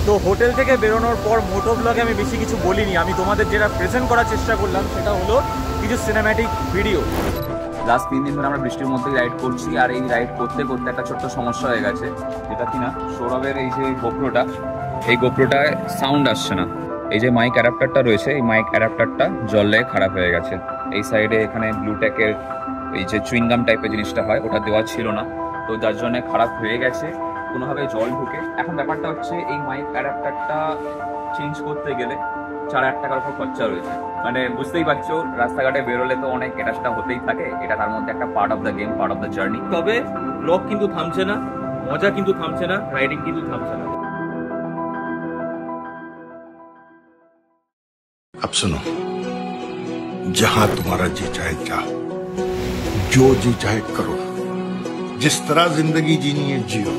তো হোটেল থেকে বেরোনোর পর মোটো ব্লগে আমি বেশি কিছু বলিনি, আমি তোমাদের যেটা প্রেজেন্ট করার চেষ্টা করলাম সেটা হলো কিছু সিনেম্যাটিক ভিডিও। লাস্ট 3 দিন ধরে আমরা বৃষ্টির মধ্যেই রাইড করছি, আর এই রাইড করতে করতে একটা ছোট্ট সমস্যা হয়ে গেছে, যেটা কিনা সৌরভের এই যে গোপ্রোটায় সাউন্ড আসছে না। এই যে মাইক অ্যাডাপ্টারটা রয়েছে, এই মাইক অ্যাডাপ্টারটা জল লেগে খারাপ হয়ে গেছে। এই সাইডে এখানে ব্লুটেকের এই যে চুইংগাম টাইপের জিনিসটা হয় ওটা দেওয়া ছিল না, তো যার জন্য খারাপ হয়ে গেছে, কোনোভাবে জল ঢুকে। এখন ব্যাপারটা হচ্ছে এই মাইক অ্যাডাপ্টারটা চেঞ্জ করতে গেলে 4,000 টাকার উপর খরচা রয়েছে। মানে বুঝতেই পারছো, রাস্তাঘাটে বেরোলে তো অনেক এটা সেটা হতেই থাকে, এটা তার মধ্যে একটা part of the game, part of the journey. তবে ব্লগ কিন্তু থামছে না, মজা কিন্তু থামছে না, রাইডিং কিন্তু থামছে না। अब सुनो, जहां तुम्हारा जी चाहे जाओ, जो जी चाहे करो, जिस तरह जिंदगी जीनी है जियो।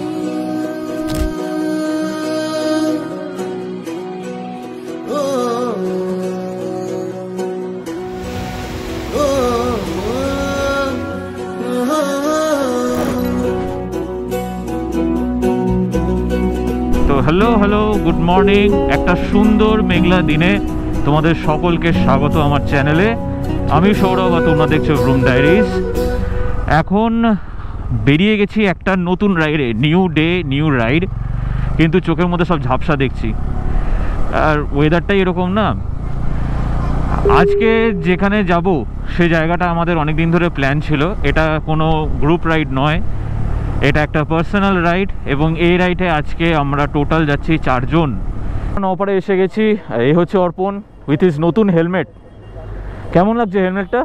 তো হ্যালো গুড মর্নিং। একটা সুন্দর মেঘলা দিনে তোমাদের সকলকে স্বাগত আমার চ্যানেলে। আমি সৌরভ আর তোমরা দেখছো রুম ডায়েরিজ। এখন বেরিয়ে গেছি একটা নতুন রাইডে, নিউ ডে নিউ রাইড, কিন্তু চোখের মধ্যে সব ঝাপসা দেখছি, আর ওয়েদারটাই এরকম না। আজকে যেখানে যাব সে জায়গাটা আমাদের অনেক দিন ধরে প্ল্যান ছিল। এটা কোনো গ্রুপ রাইড নয়, এটা একটা পার্সোনাল রাইড, এবং এই রাইডে আজকে আমরা টোটাল যাচ্ছি 4 জন। অপারে এসে গেছি, এই হচ্ছে অর্পণ উইথ হিজ নতুন হেলমেট। কেমন লাগছে হেলমেটটা?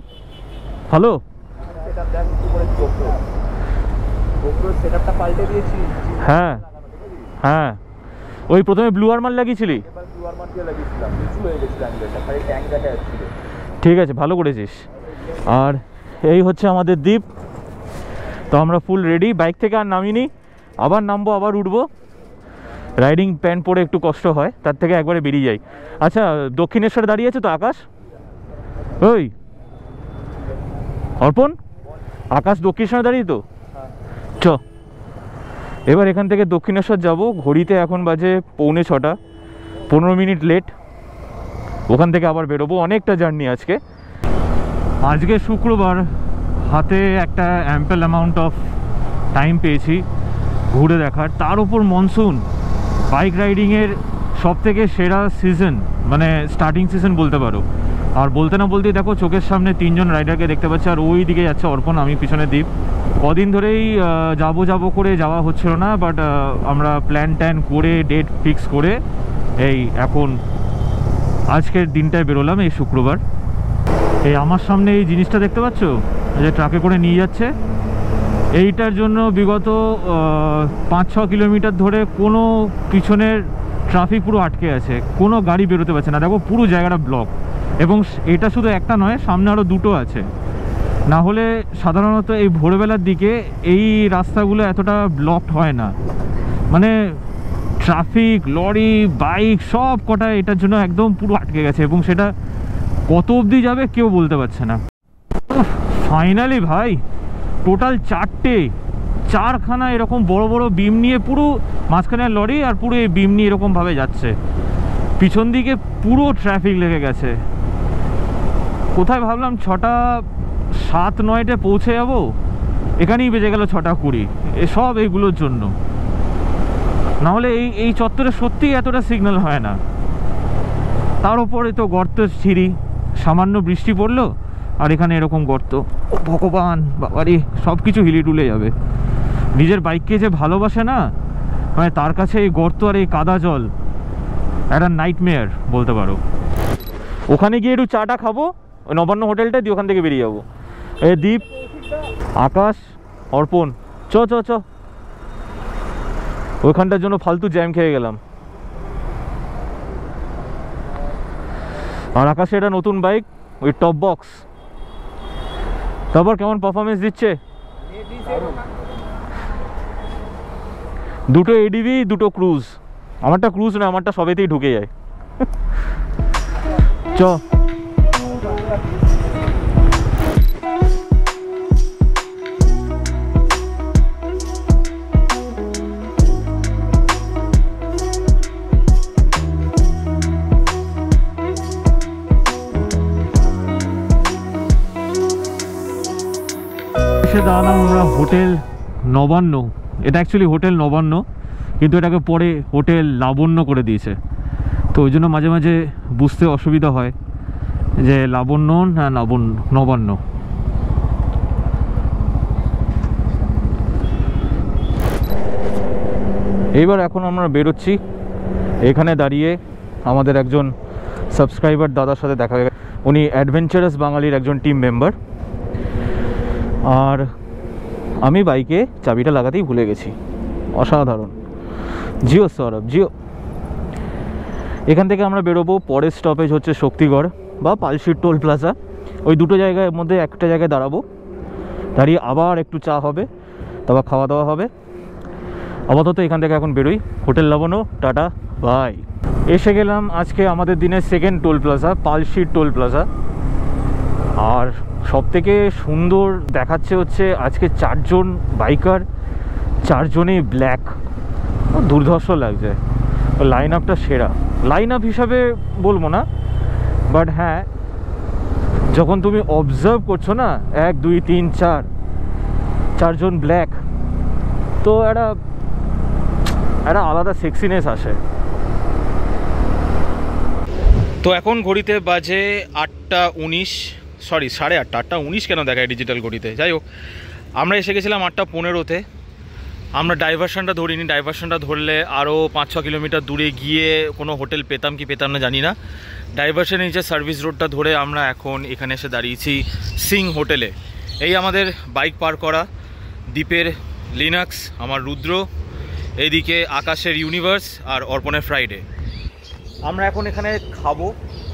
ভালো। হ্যাঁ হ্যাঁ, ওই প্রথমে ব্লু আর্মার লাগিয়েছিলি? ঠিক আছে, ভালো করেছিস। আর এই হচ্ছে আমাদের দ্বীপ। তো আমরা ফুল রেডি, বাইক থেকে আর নামিনি, আবার নামবো, আবার উঠবো। রাইডিং প্যান্ট পরে একটু কষ্ট হয়, তার থেকে একবারে বেরিয়ে যাই। আচ্ছা, দক্ষিণেশ্বরে দাঁড়িয়ে আছে তো আকাশ? ওই অর্পণ, আকাশ দক্ষিণেশ্বরে দাঁড়িয়ে তো? চ এবার এখান থেকে দক্ষিণেশ্বর যাব। ঘড়িতে এখন বাজে 6:45, 15 মিনিট লেট। ওখান থেকে আবার বেরোবো, অনেকটা জার্নি আজকে। আজকে শুক্রবার, হাতে একটা অ্যাম্পেল অ্যামাউন্ট অফ টাইম পেয়েছি ঘুরে দেখার। তার উপর মনসুন, বাইক রাইডিংয়ের সবথেকে সেরা সিজন, মানে স্টার্টিং সিজন বলতে পারো। আর বলতে না বলতেই দেখো চোখের সামনে 3 জন রাইডারকে দেখতে পাচ্ছি, আর ওই দিকে যাচ্ছে অর্পণ, আমি পিছনে দ্বীপ। কদিন ধরেই যাবো করে যাওয়া হচ্ছিল না, বাট আমরা প্ল্যান করে ডেট ফিক্স করে এই এখন আজকের দিনটায় বেরোলাম, এই শুক্রবার। এই আমার সামনে এই জিনিসটা দেখতে পাচ্ছ, যে ট্রাকে করে নিয়ে যাচ্ছে, এইটার জন্য বিগত 5-6 কিলোমিটার ধরে কোনো পিছনের ট্রাফিক পুরো আটকে আছে, কোনো গাড়ি বেরোতে পারছে না। দেখো পুরো জায়গাটা ব্লক, এবং এটা শুধু একটা নয়, সামনে আরও 2টো আছে। না হলে সাধারণত এই ভোরবেলার দিকে এই রাস্তাগুলো এতটা ব্লকড হয় না, মানে ট্রাফিক, লরি, বাইক সব কটা এটার জন্য একদম পুরো আটকে গেছে, এবং সেটা কত অবধি যাবে কেউ বলতে পারছে না। ফাইনালি ভাই, টোটাল 4খানা এরকম বড় বড় বিম নিয়ে, পুরো মাঝখানে লরি আর পুরো এই বিম নিয়ে এরকমভাবে যাচ্ছে। পিছন দিকে পুরো ট্রাফিক লেগে গেছে। কোথায় ভাবলাম 6টা 7-9-টে পৌঁছে যাবো, এখানেই বেজে গেল 6:20। এসব এইগুলোর জন্য, নাহলে এই চত্বরে সত্যিই এতটা সিগন্যাল হয় না। তার উপরে তো গর্ত ছিঁড়ি, সামান্য বৃষ্টি পড়লো আর এখানে এরকম গর্ত। ও ভগবান, বাবারি, সব কিছু হিলি টুলে যাবে। নিজের বাইককে যে ভালোবাসে না, মানে তার কাছে এই গর্ত আর এই কাদা জল একটা নাইটমেয়ার বলতে পারো। ওখানে গিয়ে একটু চাটা খাবো, ওই নবান্ন হোটেলটা দিয়ে ওখান থেকে বেরিয়ে যাবো। এই দ্বীপ, আকাশ, অর্পণ, চ ওইখানটার জন্য ফালতু জ্যাম খেয়ে গেলাম। আর আকাশে এটা নতুন বাইক, ওই টপ বক্স। তারপর কেমন পারফরমেন্স দিচ্ছে? 2টো এডিভি, 2টো ক্রুজ। আমারটা ক্রুজ না, আমারটা সবেতেই ঢুকে যায়। চ এসে দাঁড়ালাম আমরা হোটেল নবান্ন। এটা অ্যাকচুয়ালি হোটেল নবান্ন, কিন্তু এটাকে পরে হোটেল লাবণ্য করে দিয়েছে। তো ওই জন্য মাঝে মাঝে বুঝতে অসুবিধা হয় যে লাবণ্য না নবান্ন। এইবার এখন আমরা বেরোচ্ছি। এখানে দাঁড়িয়ে আমাদের একজন সাবস্ক্রাইবার দাদার সাথে দেখা গেছে। উনি অ্যাডভেঞ্চারাস বাঙালির একজন টিম মেম্বার। আর আমি বাইকে চাবিটা লাগাতেই ভুলে গেছি। অসাধারণ। জিও সৌরভ, জিও। এখান থেকে আমরা বেরোবো, পরের স্টপেজ হচ্ছে শক্তিগড় বা পালশির টোল প্লাজা। ওই দুটো জায়গার মধ্যে একটা জায়গায় দাঁড়াবো, দাঁড়িয়ে আবার একটু চা হবে, তারপর খাওয়া দাওয়া হবে। আপাতত এখান থেকে এখন বেরোই। Hotel Labanya, tata, bye. এসে গেলাম আজকে আমাদের দিনের সেকেন্ড টোল প্লাজা, পালশির টোল প্লাজা। আর সবথেকে সুন্দর দেখাচ্ছে হচ্ছে আজকে 4 জন বাইকার, 4 জনেই ব্ল্যাক। দুর্ধর্ষ লাগছে। লাইন আপটা সেরা। লাইন আপ হিসাবে বলবো না, বাট হ্যাঁ, যখন তুমি অবজার্ভ করছো না 1 2 3 4 জন ব্ল্যাক, তো একটা আলাদা সেক্সিনেস আসে। তো এখন ঘড়িতে বাজে 8:19, সরি 8:30। 8:19 কেন দেখায় ডিজিটাল ঘড়িতে? যাই হোক, আমরা এসে গেছিলাম 8:15-তে। আমরা ডাইভারশনটা ধরিনি। ডাইভারশনটা ধরলে আরও 5-6 কিলোমিটার দূরে গিয়ে কোনো হোটেল পেতাম কি পেতাম না জানি না। ডাইভারশনের নিচে সার্ভিস রোডটা ধরে আমরা এখন এখানে এসে দাঁড়িয়েছি সিং হোটেলে। এই আমাদের বাইক পার করা, দ্বীপের লিনাক্স, আমার রুদ্র, এইদিকে আকাশের ইউনিভার্স আর অর্পণের ফ্রাইডে। আমরা এখন এখানে খাবো।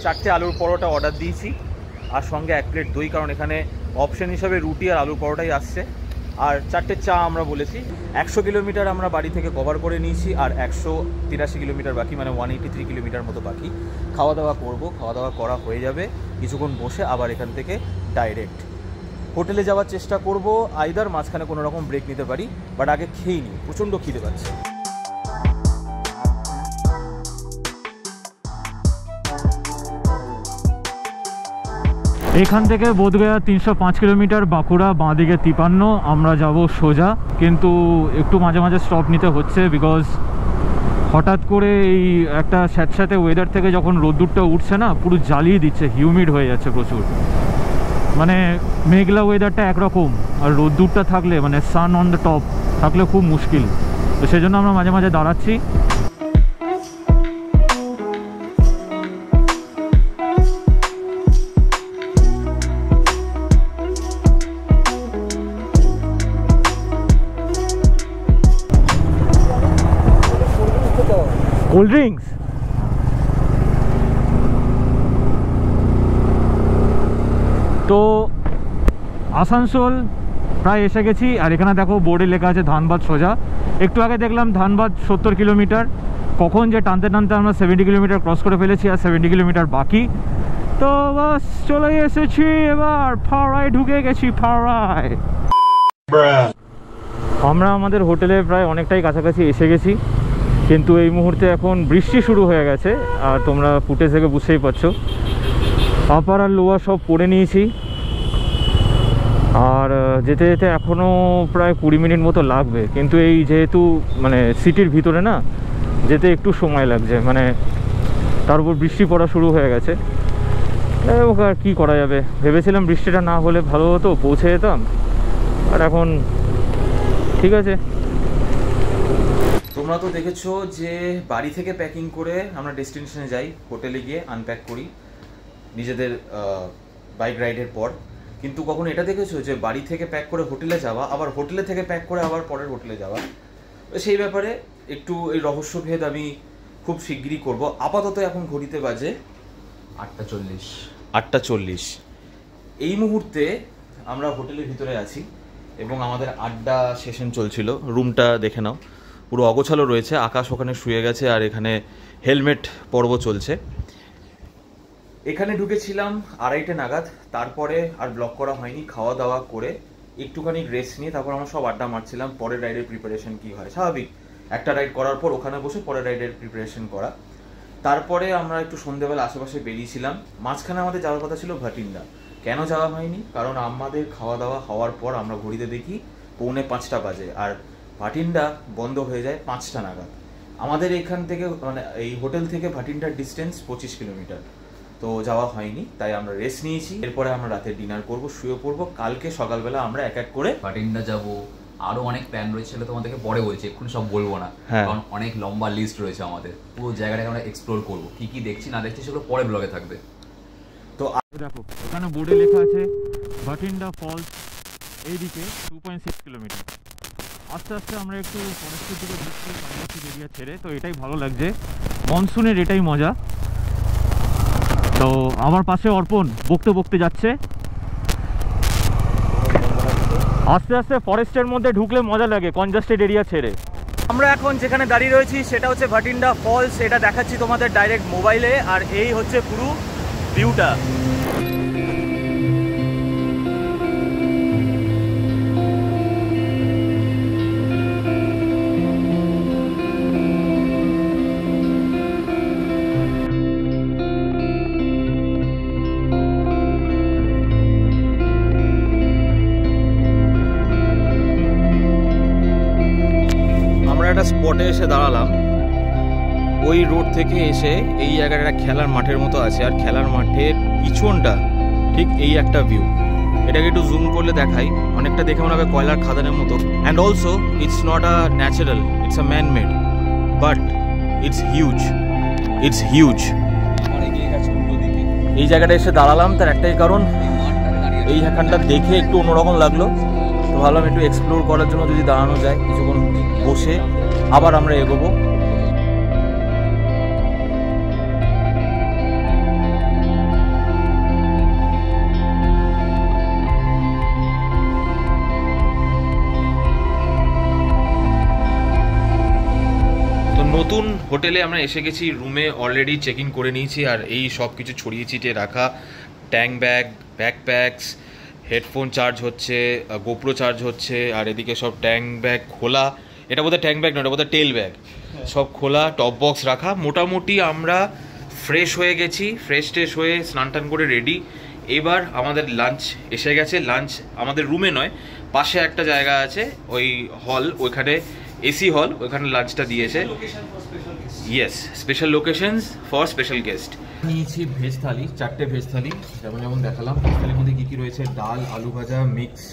4টে আলুর পরোটা অর্ডার দিয়েছি, আর সঙ্গে 1 প্লেট দই, কারণ এখানে অপশন হিসাবে রুটি আর আলুর পরোটাই আসছে। আর 4টে চা আমরা বলেছি। 100 কিলোমিটার আমরা বাড়ি থেকে কভার করে নিয়েছি, আর 183 কিলোমিটার বাকি, মানে 183 কিলোমিটার মতো বাকি। খাওয়া দাওয়া করবো, খাওয়া দাওয়া করা হয়ে যাবে, কিছুক্ষণ বসে আবার এখান থেকে ডাইরেক্ট হোটেলে যাওয়ার চেষ্টা করব। আইদার মাঝখানে কোনো রকম ব্রেক নিতে পারি, বাট আগে খেয়ে নিই, প্রচণ্ড খিদে পাচ্ছে। এখান থেকে বোধগয়া 305 কিলোমিটার, বাঁকুড়া বাঁদিকে 53, আমরা যাব সোজা। কিন্তু একটু মাঝে মাঝে স্টপ নিতে হচ্ছে, বিকজ হঠাৎ করে এই একটা স্যাঁতস্যাঁতে ওয়েদার থেকে যখন রোদ্দুরটা উঠছে না, পুরো জ্বালিয়ে দিচ্ছে, হিউমিড হয়ে যাচ্ছে প্রচুর। মানে মেঘলা ওয়েদারটা একরকম, আর রোদ্দুরটা থাকলে, মানে সান অন দ্য টপ থাকলে খুব মুশকিল। তো সেই জন্য আমরা মাঝে মাঝে দাঁড়াচ্ছি। কোল্ড ড্রিঙ্কস, তো আসানসোল প্রায় এসে গেছি। আর এখানে দেখো বোর্ডে লেখা আছে ধানবাদ সোজা। একটু আগে দেখলাম ধানবাদ 70 কিলোমিটার, কখন যে টানতে টানতে আমরা 70 কিলোমিটার ক্রস করে ফেলেছি, আর 70 কিলোমিটার বাকি। তো বাস চলে এসেছি, এবার ফারায় ঢুকে গেছি। ফারায় আমরা আমাদের হোটেলে প্রায় অনেকটাই কাছাকাছি এসে গেছি, কিন্তু এই মুহূর্তে এখন বৃষ্টি শুরু হয়ে গেছে। আর তোমরা ফুটেজ থেকে বুঝতেই পারছো, আপার আর লোয়ার সব পরে নিয়েছি। আর যেতে যেতে এখনও প্রায় 20 মিনিট মতো লাগবে, কিন্তু এই যেহেতু মানে সিটির ভিতরে না, যেতে একটু সময় লাগছে। মানে তার উপর বৃষ্টি পড়া শুরু হয়ে গেছে। আর কী করা যাবে, ভেবেছিলাম বৃষ্টিটা না হলে ভালো হতো, পৌঁছে যেতাম। আর এখন ঠিক আছে। তোমরা তো দেখেছো যে বাড়ি থেকে প্যাকিং করে আমরা ডেস্টিনেশনে যাই, হোটেলে গিয়ে আনপ্যাক করি নিজেদের বাইক রাইডের পর। কিন্তু কখনো এটা দেখেছো যে বাড়ি থেকে প্যাক করে হোটেলে যাওয়া, আবার হোটেলে থেকে প্যাক করে আবার পরের হোটেলে যাওয়া? সেই ব্যাপারে একটু এই রহস্যভেদ আমি খুব শিগগিরই করব। আপাতত এখন ঘড়িতে বাজে 8:40। এই মুহূর্তে আমরা হোটেলের ভিতরে আছি এবং আমাদের আড্ডা সেশন চলছিল। রুমটা দেখে নাও, পুরো অগোছালো রয়েছে। আকাশ ওখানে শুয়ে গেছে, আর এখানে হেলমেট পর্ব চলছে। এখানে ঢুকেছিলাম 2:30 নাগাদ, তারপরে আর ব্লক করা হয়নি। খাওয়া দাওয়া করে একটুখানি রেস্ট নিয়ে তারপর আমরা সব আড্ডা মারছিলাম পরের রাইডের প্রিপারেশন কী হয়। স্বাভাবিক, একটা রাইড করার পর ওখানে বসে পরের রাইডের প্রিপারেশন করা। তারপরে আমরা একটু সন্ধ্যেবেলা আশেপাশে বেরিয়েছিলাম। মাঝখানে আমাদের যাওয়ার কথা ছিল ভাটিন্ডা, কেন যাওয়া হয়নি? কারণ আমাদের খাওয়া দাওয়া হওয়ার পর আমরা ঘড়িতে দেখি 4:45 বাজে, আর ভাটিন্ডা বন্ধ হয়ে যায় 5টা নাগাদ। আমাদের এখান থেকে মানে এই হোটেল থেকে ভাটিন্ডার ডিস্টেন্স 25 কিলোমিটার, তো যাওয়া হয়নি। তাই আমরা রেস্ট নিয়েছি, এরপরে আমরা রাতে ডিনার করব, শুয়ে পড়বো। কালকে সকালবেলা আমরা এক এক করে ভাটিন্ডা যাব, আরো অনেক প্ল্যান রয়েছে, সেটা তোমাদেরকে পরে বলছি, এক্ষুনি সব বলবো না, কারণ অনেক লম্বা লিস্ট রয়েছে আমাদের। পুরো জায়গাটাকে আমরা এক্সপ্লোর করবো, কি কি দেখছি না দেখছি সেগুলো পরে ব্লগে থাকবে। তো দেখো ওখানে বোর্ডে লেখা আছে ভাটিন্ডা ফলস, এইদিকে 2.6 কিলোমিটার। আস্তে আস্তে আমরা একটু ফরেস্টের দিকে ঢুকছি জনবসতি এরিয়া ছেড়ে, তো এটাই ভালো লাগছে, মনসুনের এটাই মজা। তো আমার পাশে অর্পণ বকতে বকতে যাচ্ছে। আস্তে আস্তে ফরেস্টের মধ্যে ঢুকলে মজা লাগে কনজাস্টেড এরিয়া ছেড়ে। আমরা এখন যেখানে দাঁড়িয়ে রয়েছি সেটা হচ্ছে ভাটিন্ডা ফলস, এটা দেখাচ্ছি তোমাদের ডাইরেক্ট মোবাইলে, আর এই হচ্ছে পুরো ভিউটা। একটা স্পটে এসে দাঁড়ালাম, ওই রোড থেকে এসে এই জায়গায় একটা খেলার মাঠের মতো আছে, আর খেলার মাঠের পিছনটা ঠিক এই একটা ভিউ। এটাকে একটু জুম করলে দেখাই, অনেকটা দেখে মনে হবে কয়লার খাদানের মতো। And also it's not a natural, it's a man made, but it's huge, it's huge. এই জায়গাটা এসে দাঁড়ালাম তার একটাই কারণ, এই এখানটা দেখে একটু অন্যরকম লাগলো, তো ভাবলাম একটু এক্সপ্লোর করার জন্য যদি দাঁড়ানো যায় কিছুক্ষণ বসে, আবার আমরা এগোবো। নতুন হোটেলে আমরা এসে গেছি, রুমে অলরেডি চেক ইন করে নিয়েছি, আর এই সব কিছু ছড়িয়ে ছিটিয়ে রাখা, tank bag, backpacks, headphone charge হচ্ছে, গোপ্রো চার্জ হচ্ছে, আর এদিকে সব ট্যাঙ্ক ব্যাগ খোলা, এটা বোধহয় ট্যাঙ্ক ব্যাগ নয়, এটা বোধহয় টেল ব্যাগ, সব খোলা, টপ বক্স রাখা। মোটামুটি আমরা ফ্রেশ হয়ে গেছি, ফ্রেশ ট্রেশ হয়ে স্নান টান করে রেডি। এবার আমাদের লাঞ্চ এসে গেছে। লাঞ্চ আমাদের রুমে নয়, পাশে একটা জায়গা আছে, ওই হল, ওইখানে এসি হল, ওইখানে লাঞ্চটা দিয়েছে। Yes, special locations for special guest. নিয়েছি ভেজ থালি, 4টে ভেজ থালি, যেমন যেমন দেখালাম। ভেজ থালির মধ্যে কী কী রয়েছে, ডাল, আলু ভাজা, মিক্স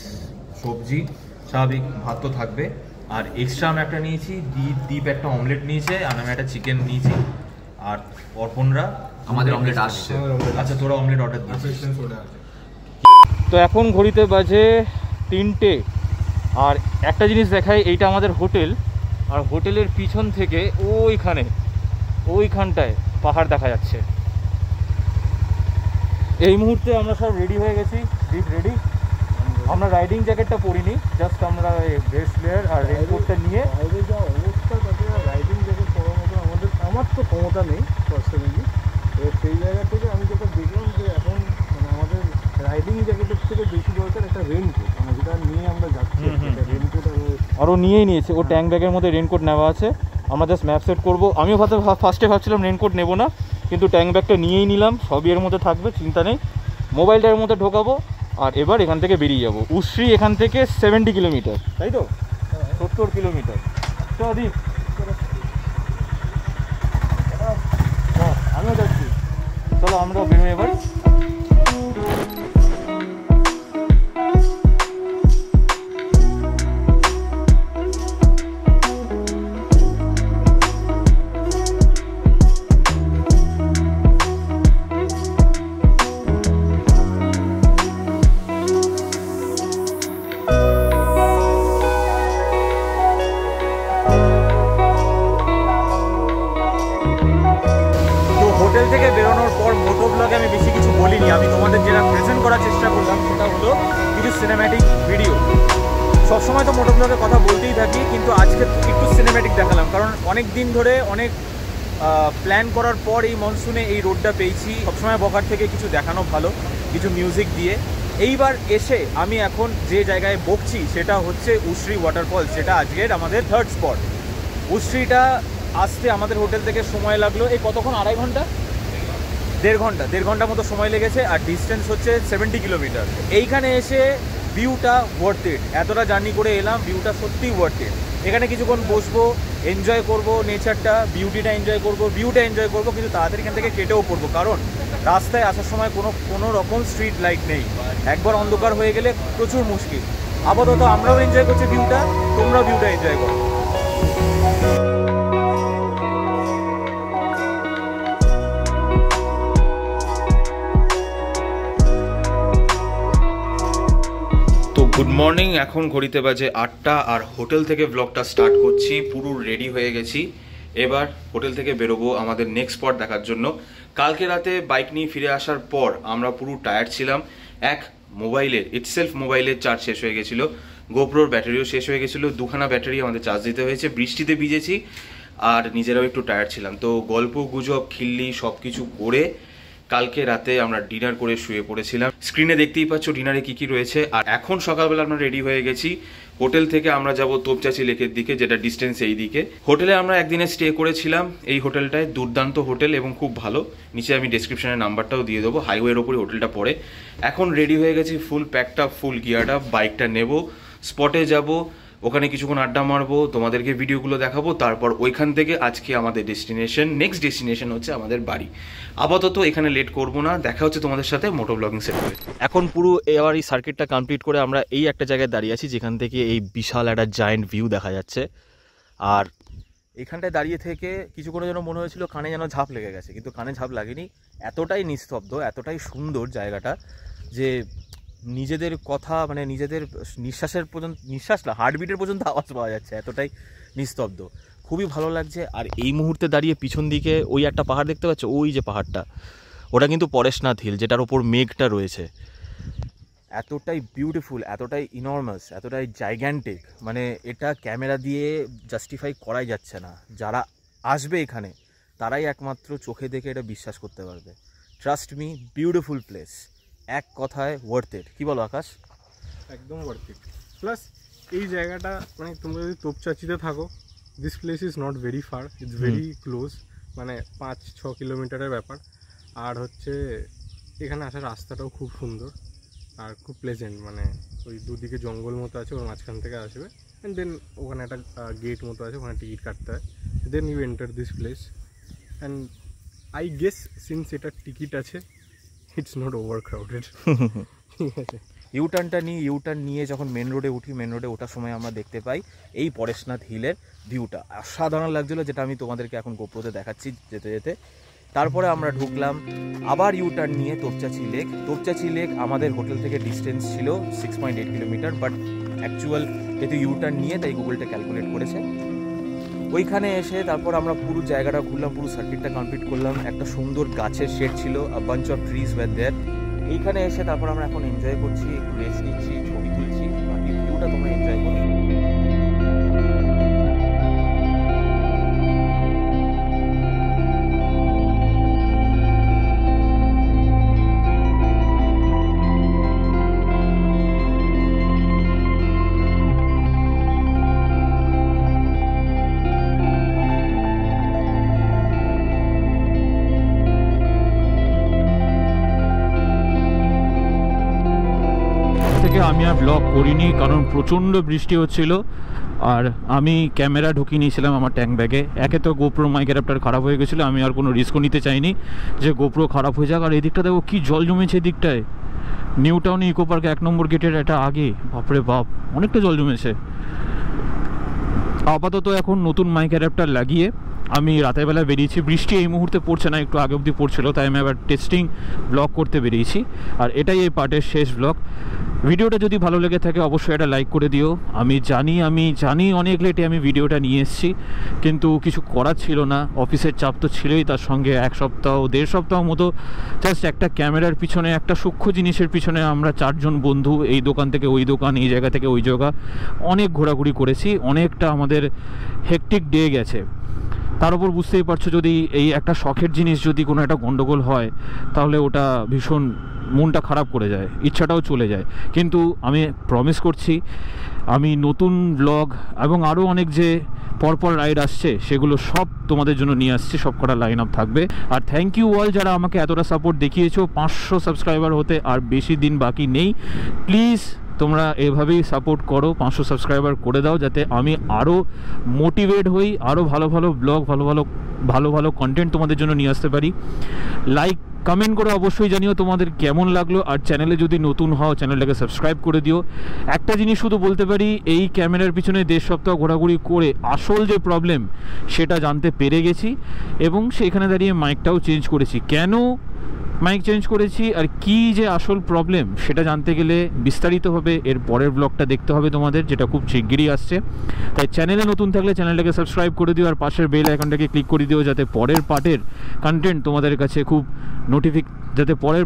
সবজি, স্বাভাবিক ভাত তো থাকবে, আর এক্সট্রা আমরা একটা নিয়েছি ডিপ একটা অমলেট নিয়েছে, আর আমি একটা চিকেন নিয়েছি। আর অর্পণরা আমাদের অমলেট আসছে। আচ্ছা, তোরা অমলেট অর্ডার দিয়েছিস। তো এখন ঘড়িতে বাজে 3টে, আর একটা জিনিস দেখাই, এইটা আমাদের হোটেল, আর হোটেলের পিছন থেকে ওইখানটায় পাহাড় দেখা যাচ্ছে। এই মুহূর্তে আমরা সব রেডি হয়ে গেছি, রেডি। আমরা রাইডিং জ্যাকেটটা পরিনি, জাস্ট আমরা ভেস্ট লেয়ার আর রেইনকোটটা নিয়ে। বাইরে যা অবস্থা, তাতে রাইডিং জ্যাকেট পরার মতো আমার তো ক্ষমতা নেই পার্সোনালি। সেই জায়গা থেকে আমি যেটা দেখলাম যে এখন মানে আমাদের রাইডিং জ্যাকেটের থেকে বেশি দরকার একটা রেইনকোট, মানে যেটা নিয়ে আমরা যাচ্ছি। রেইনকোট আরও নিয়েই নিয়েছে, ও ট্যাঙ্ক ব্যাগের মধ্যে রেইনকোট নেওয়া আছে। আমরা জাস্ট ম্যাপ সেট করবো। আমিও ফার্স্টে ভাবছিলাম রেইনকোট নেবো না, কিন্তু ট্যাঙ্ক ব্যাগটা নিয়েই নিলাম, সবই এর মধ্যে থাকবে, চিন্তা নেই। মোবাইলটার মধ্যে ঢোকাবো, আর এবার এখান থেকে বেরিয়ে যাবো। উশ্রী এখান থেকে 70 কিলোমিটার, তাই তো? 70 কিলোমিটার। তো দীপ, হ্যাঁ আমিও যাচ্ছি, চলো আমরা বেরোই এবার। হোটেল থেকে বেরোনোর পর মোটো ব্লগে আমি বেশি কিছু বলিনি, আমি তোমাদের যেটা প্রেজেন্ট করার চেষ্টা করলাম সেটা হলো কিছু সিনেম্যাটিক ভিডিও। সবসময় তো মোটো ব্লগে কথা বলতেই থাকি, কিন্তু আজকে একটু সিনেম্যাটিক দেখালাম, কারণ অনেক দিন ধরে অনেক প্ল্যান করার পর এই মনসুনে এই রোডটা পেয়েছি। সবসময় বকার থেকে কিছু দেখানো ভালো, কিছু মিউজিক দিয়ে। এইবার এসে আমি এখন যে জায়গায় বকছি সেটা হচ্ছে উশ্রী ওয়াটারফলস, যেটা আজকের আমাদের থার্ড স্পট। উশ্রীটা আসতে আমাদের হোটেল থেকে সময় লাগলো এই কতক্ষণ, 2.5 ঘন্টা, দেড় ঘন্টা মতো সময় লেগেছে, আর ডিস্টেন্স হচ্ছে 70 কিলোমিটার। এইখানে এসে ভিউটা ওয়ার্থ ইট, এতটা জার্নি করে এলাম, ভিউটা সত্যিই ওয়ার্থ ইট। এখানে কিছুক্ষণ বসবো, এনজয় করব নেচারটা, ভিউটা এনজয় করব, কিন্তু তাড়াতাড়ি এখান থেকে কেটেও পড়বো, কারণ রাস্তায় আসার সময় কোনো রকম স্ট্রিট লাইট নেই। একবার অন্ধকার হয়ে গেলে প্রচুর মুশকিল। আপাতত আমরাও এনজয় করছি ভিউটা, তোমরাও ভিউটা এনজয় করো। তো গুড মর্নিং, এখন ঘড়িতে বাজে 8টা, আর হোটেল থেকে ব্লগটা স্টার্ট করছি। পুরো রেডি হয়ে গেছি, এবার হোটেল থেকে বেরোবো আমাদের নেক্সট স্পট দেখার জন্য। কালকে রাতে বাইক নিয়ে ফিরে আসার পর আমরা পুরো টায়ার্ড ছিলাম। মোবাইলের চার্জ শেষ হয়ে গেছিলো, গোপ্রোর ব্যাটারিও শেষ হয়ে গেছিলো, 2খানা ব্যাটারি আমাদের চার্জ দিতে হয়েছে। বৃষ্টিতে ভিজেছি আর নিজেরাও একটু টায়ার্ড ছিলাম, তো গল্প গুজব খিল্লি সব কিছু করে কালকে রাতে আমরা ডিনার করে শুয়ে পড়েছিলাম। স্ক্রিনে দেখতেই পাচ্ছ ডিনারে কি কি রয়েছে। আর এখন সকালবেলা আমরা রেডি হয়ে গেছি। হোটেল থেকে আমরা যাব তোপচাচি লেকের দিকে, যেটা ডিস্টেন্স এই দিকে। হোটেলে আমরা একদিনে স্টে করেছিলাম এই হোটেলটায়, দুর্দান্ত হোটেল এবং খুব ভালো। নিচে আমি ডেসক্রিপশনে নাম্বারটাও দিয়ে দেবো, হাইওয়ের ওপরে হোটেলটা পড়ে। এখন রেডি হয়ে গেছি, ফুল প্যাকড আপ, ফুল গিয়ার্ড আপ। বাইকটা নেব, স্পটে যাব, ওখানে কিছুক্ষণ আড্ডা মারবো, তোমাদেরকে ভিডিওগুলো দেখাবো। তারপর ওইখান থেকে আজকে আমাদের নেক্সট ডেস্টিনেশন হচ্ছে আমাদের বাড়ি। আপাতত এখানে লেট করব না, দেখা হচ্ছে তোমাদের সাথে মোটো ব্লগিং সেটে। এখন পুরো এবার এই সার্কিটটা কমপ্লিট করে আমরা এই একটা জায়গায় দাঁড়িয়ে আছি, যেখান থেকে এই বিশাল একটা জায়েন্ট ভিউ দেখা যাচ্ছে। আর এখানটায় দাঁড়িয়ে থেকে কিছুক্ষণের জন্য মনে হয়েছিল কানে যেন ঝাঁপ লেগে গেছে, কিন্তু কানে ঝাঁপ লাগেনি। এতটাই নিস্তব্ধ, এতটাই সুন্দর জায়গাটা, যে নিজেদের কথা মানে নিজেদের হার্টবিটের পর্যন্ত আওয়াজ পাওয়া যাচ্ছে, এতটাই নিস্তব্ধ, খুবই ভালো লাগছে। আর এই মুহূর্তে দাঁড়িয়ে পিছন দিকে ওই একটা পাহাড় দেখতে পাচ্ছ, ওই যে পাহাড়টা, ওটা কিন্তু পরেশনাথ হিল, যেটার ওপর মেঘটা রয়েছে। এতটাই বিউটিফুল, এতটাই ইনর্মাস, এতটাই জাইগ্যান্টিক, মানে এটা ক্যামেরা দিয়ে জাস্টিফাই করাই যাচ্ছে না। যারা আসবে এখানে তারাই একমাত্র চোখে দেখে এটা বিশ্বাস করতে পারবে। ট্রাস্ট মি, বিউটিফুল প্লেস, এক কথায় ওয়ার্থ ইট। কি বলো আকাশ? একদম ওয়ার্থ ইট। প্লাস এই জায়গাটা মানে তোমরা যদি তোপচাচিতে থাকো, this place is not very far, it's very close, মানে 5-6 কিলোমিটারের ব্যাপার। আর হচ্ছে এখানে আসার রাস্তাটাও খুব সুন্দর আর খুব প্লেজেন্ট, মানে ওই দুদিকে জঙ্গল মতো আছে, ওর মাঝখান থেকে আসবে, অ্যান্ড দেন ওখানে একটা গেট মতো আছে, ওখানে টিকিট কাটতে হয়, then you enter this place. And I guess since এটার টিকিট আছে, ইটস নট ওভার ক্রাউডেড। ঠিক আছে, ইউটার্ন নিয়ে যখন মেন রোডে ওঠার সময় আমরা দেখতে পাই এই পরেশনাথ হিলের ভিউটা অসাধারণ লাগছিল, যেটা আমি তোমাদেরকে এখন গোপ্রোতে দেখাচ্ছি যেতে যেতে। তারপরে আমরা ঢুকলাম আবার ইউটার্ন নিয়ে তোপচাচি লেক আমাদের হোটেল থেকে ডিস্টেন্স ছিল 6.8 কিলোমিটার, বাট অ্যাকচুয়াল যেহেতু ইউটার্ন নিয়ে তাই গুগলটা ক্যালকুলেট করেছে। ওইখানে এসে তারপর আমরা পুরো জায়গাটা ঘুরলাম, পুরো সার্কিটটা কমপ্লিট করলাম। একটা সুন্দর গাছের শেড ছিল, আ বাঞ্চ অফ ট্রিজ ওয়্যার দেয়ার। এইখানে এসে তারপর আমরা এখন এনজয় করছি, একটু রেস্ট নিচ্ছি, ছবি তুলছি, বাকি ভিউটা তোমরা এনজয় করো। আমি আর ব্লগ করিনি, কারণ প্রচণ্ড বৃষ্টি হচ্ছিল, আর আমি ক্যামেরা ঢুকিয়ে নিয়েছিলাম আমার ট্যাঙ্ক ব্যাগে। একে তো গোপ্রো মাইক অ্যাডাপ্টার খারাপ হয়ে গেছিলো, আমি আর কোনো রিস্কও নিতে চাইনি যে গোপ্রো খারাপ হয়ে যাক। আর এই দিকটা দেখো কী জল জমেছে, এদিকটায় নিউ টাউনে ইকো পার্কে 1 নম্বর গেটের এটা আগে, বাপরে বাপ, অনেকটা জল জমেছে। আপাতত এখন নতুন মাইক অ্যাডাপ্টার লাগিয়ে আমি রাতের বেলা বেরিয়েছি। বৃষ্টি এই মুহূর্তে পড়ছে না, একটু আগে অবধি পড়ছিল, তাই আমি আবার টেস্টিং ব্লগ করতে বেরিয়েছি। আর এটাই এই পার্টের শেষ ব্লগ। ভিডিওটা যদি ভালো লেগে থাকে অবশ্যই এটা লাইক করে দিও। আমি জানি অনেক লেটে আমি ভিডিওটা নিয়ে এসেছি, কিন্তু কিছু করার ছিল না, অফিসের চাপ তো ছিলই, তার সঙ্গে 1 সপ্তাহ 1.5 সপ্তাহ মতো জাস্ট একটা ক্যামেরার পিছনে, একটা সূক্ষ্ম জিনিসের পিছনে আমরা 4 জন বন্ধু এই দোকান থেকে ওই দোকান, এই জায়গা থেকে ওই জায়গা অনেক ঘোরাঘুরি করেছি। অনেকটা আমাদের হেকটিক ডে গেছে, তার উপর বুঝতেই পারছো যদি এই একটা শখের জিনিস যদি কোনো একটা গন্ডগোল হয় তাহলে ওটা ভীষণ মনটা খারাপ করে যায়, ইচ্ছাটাও চলে যায়। কিন্তু আমি প্রমিস করছি আমি নতুন ব্লগ এবং আরও অনেক যে পরপর রাইড আসছে সেগুলো সব তোমাদের জন্য নিয়ে আসছে, সব কটা লাইন আপ থাকবে। আর থ্যাংক ইউ অল যারা আমাকে এতটা সাপোর্ট দেখিয়েছো। 500 সাবস্ক্রাইবার হতে আর বেশি দিন বাকি নেই। প্লিজ তোমরা এভাবেই সাপোর্ট করো, 500 সাবস্ক্রাইবার করে দাও যাতে আমি আরও মোটিভেট হই, আরও ভালো ভালো ব্লগ, ভালো ভালো কন্টেন্ট তোমাদের জন্য নিয়ে আসতে পারি। লাইক কমেন্ট করে অবশ্যই জানিও তোমাদের কেমন লাগলো। আর চ্যানেলে যদি নতুন হও চ্যানেলটাকে সাবস্ক্রাইব করে দিও। একটা জিনিস শুধু বলতে পারি, এই ক্যামেরার পিছনে 1.5 সপ্তাহ ঘোরাঘুরি করে আসল যে প্রবলেম সেটা জানতে পেরে গেছি এবং সেখানে দাঁড়িয়ে মাইকটাও চেঞ্জ করেছি। কেন মাইক চেঞ্জ করেছি আর কি যে আসল প্রবলেম সেটা জানতে গেলে বিস্তারিতভাবে এর পরের ব্লগটা দেখতে হবে তোমাদের, যেটা খুব শিগগিরই আসছে। তাই চ্যানেলে নতুন থাকলে চ্যানেলটাকে সাবস্ক্রাইব করে দিও আর পাশের বেল আইকনটাকে ক্লিক করে দিও যাতে পরের পার্টের কন্টেন্ট তোমাদের কাছে খুব যাতে পরের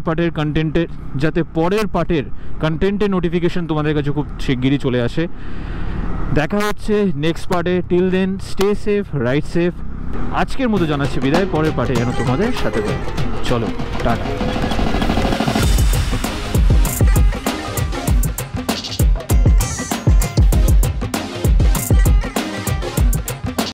পার্টের কন্টেন্টের নোটিফিকেশন তোমাদের কাছে খুব শিগগিরই চলে আসে। দেখা হচ্ছে নেক্সট পার্টে। Till then stay safe, ride safe. আজকের মতো জানাচ্ছি বিদায়, পরের পার্টে যেন তোমাদের সাথে থাকে। চলো টাটা।